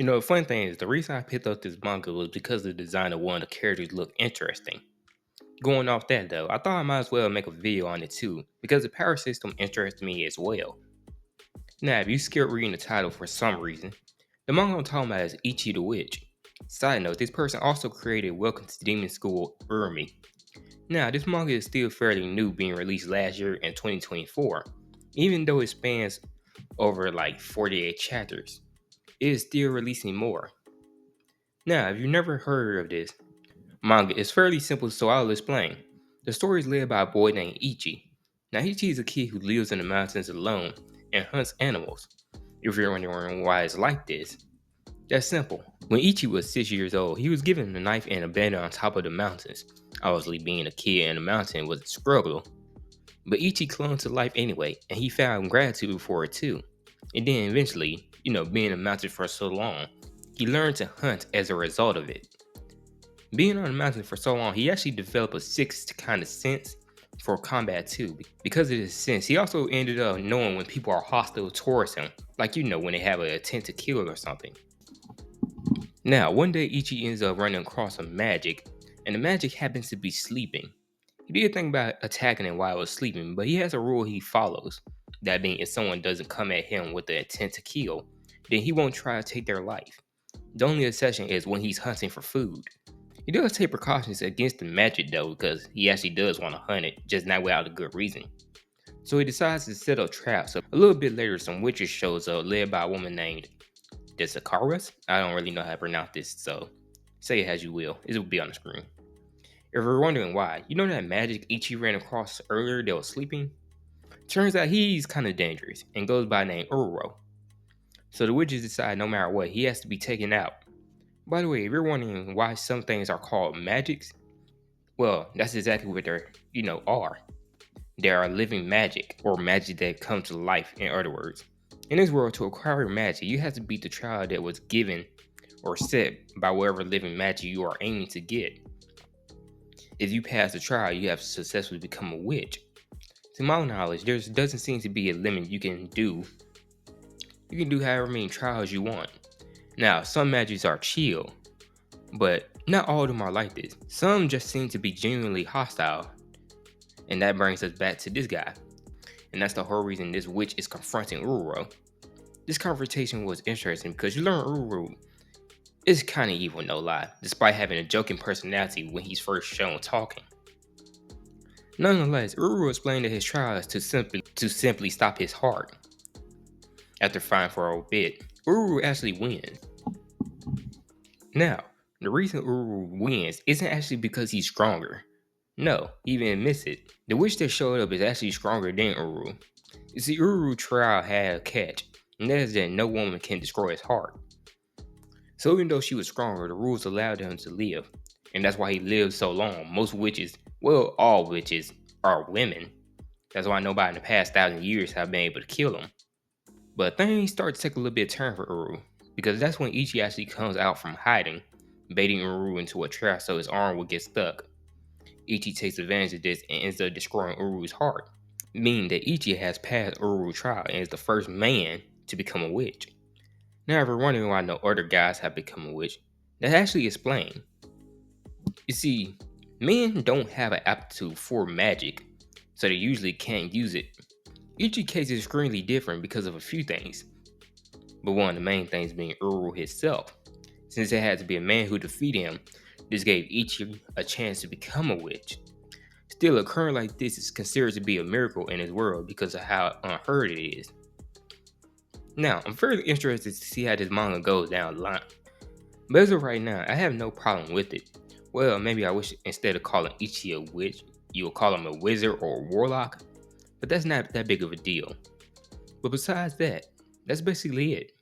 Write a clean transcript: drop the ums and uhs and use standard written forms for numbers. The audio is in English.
The fun thing is, the reason I picked up this manga was because the design of one of the characters looked interesting. Going off that though, I thought I might as well make a video on it too, because the power system interests me as well. Now, if you scared reading the title for some reason, the manga I'm talking about is Ichi the Witch. Side note, this person also created Welcome to Demon School Urumi. Now, this manga is still fairly new, being released last year in 2024. Even though it spans over like 48 chapters, it is still releasing more. Now, if you've never heard of this manga, it's fairly simple, so I'll explain. The story is led by a boy named Ichi. Now, Ichi is a kid who lives in the mountains alone and hunts animals. If you're wondering why it's like this, that's simple. When Ichi was 6 years old, he was given a knife and abandoned on top of the mountains. Obviously, being a kid in the mountain was a struggle, but Ichi clung to life anyway, and he found gratitude for it too. And then eventually, being in the mountain for so long, he learned to hunt as a result of it. Being on the mountain for so long, he actually developed a sixth kind of sense for combat too. Because of this sense, he also ended up knowing when people are hostile towards him, like when they have an intent to kill or something. Now, one day Ichi ends up running across some magic, and the magic happens to be sleeping. He did think about attacking it while it was sleeping, but he has a rule he follows. That being, if someone doesn't come at him with the intent to kill, then he won't try to take their life. The only exception is when he's hunting for food. He does take precautions against the magic though, because he actually does want to hunt it, just not without a good reason. So he decides to set up traps. So a little bit later, some witches shows up, led by a woman named Desakaras. I don't really know how to pronounce this, so say it as you will. It will be on the screen. If you're wondering why, you know that magic Ichi ran across earlier that was sleeping? Turns out he's kind of dangerous and goes by the name Ururo. So the witches decide no matter what, he has to be taken out. By the way, if you're wondering why some things are called magics, well, that's exactly what are. They are living magic, or magic that comes to life, in other words. In this world, to acquire magic, you have to beat the trial that was given or set by whatever living magic you are aiming to get. If you pass the trial, you have successfully become a witch. To my knowledge, there doesn't seem to be a limit you can do. You can do however many trials you want. Now, some magics are chill, but not all of them are like this. Some just seem to be genuinely hostile. And that brings us back to this guy. And that's the whole reason this witch is confronting Ururo. This confrontation was interesting because you learn Ururo is kind of evil, no lie, despite having a joking personality when he's first shown talking. Nonetheless, Ururu explained that his trial is to simply stop his heart. After fighting for a bit, Ururu actually wins. Now, the reason Ururu wins isn't actually because he's stronger. No, he even admits it. The witch that showed up is actually stronger than Ururu. You see, Ururu's trial had a catch, and that is that no woman can destroy his heart. So even though she was stronger, the rules allowed him to live, and that's why he lived so long. Most witches, well, all witches, are women. That's why nobody in the past 1,000 years have been able to kill him. But things start to take a little bit of turn for Uru, because that's when Ichi actually comes out from hiding, baiting Uru into a trap so his arm would get stuck. Ichi takes advantage of this and ends up destroying Uru's heart, meaning that Ichi has passed Uru's trial and is the first man to become a witch. Now, if you're wondering why no other guys have become a witch, that's actually explained. You see, men don't have an aptitude for magic, so they usually can't use it. Ichi's case is extremely different because of a few things, but one of the main things being Uru himself. Since it had to be a man who defeated him, this gave Ichi a chance to become a witch. Still, a occurrence like this is considered to be a miracle in his world because of how unheard it is. Now, I'm fairly interested to see how this manga goes down the line. But as of right now, I have no problem with it. Well, maybe I wish instead of calling Ichi a witch, you would call him a wizard or a warlock, but that's not that big of a deal. But besides that, that's basically it.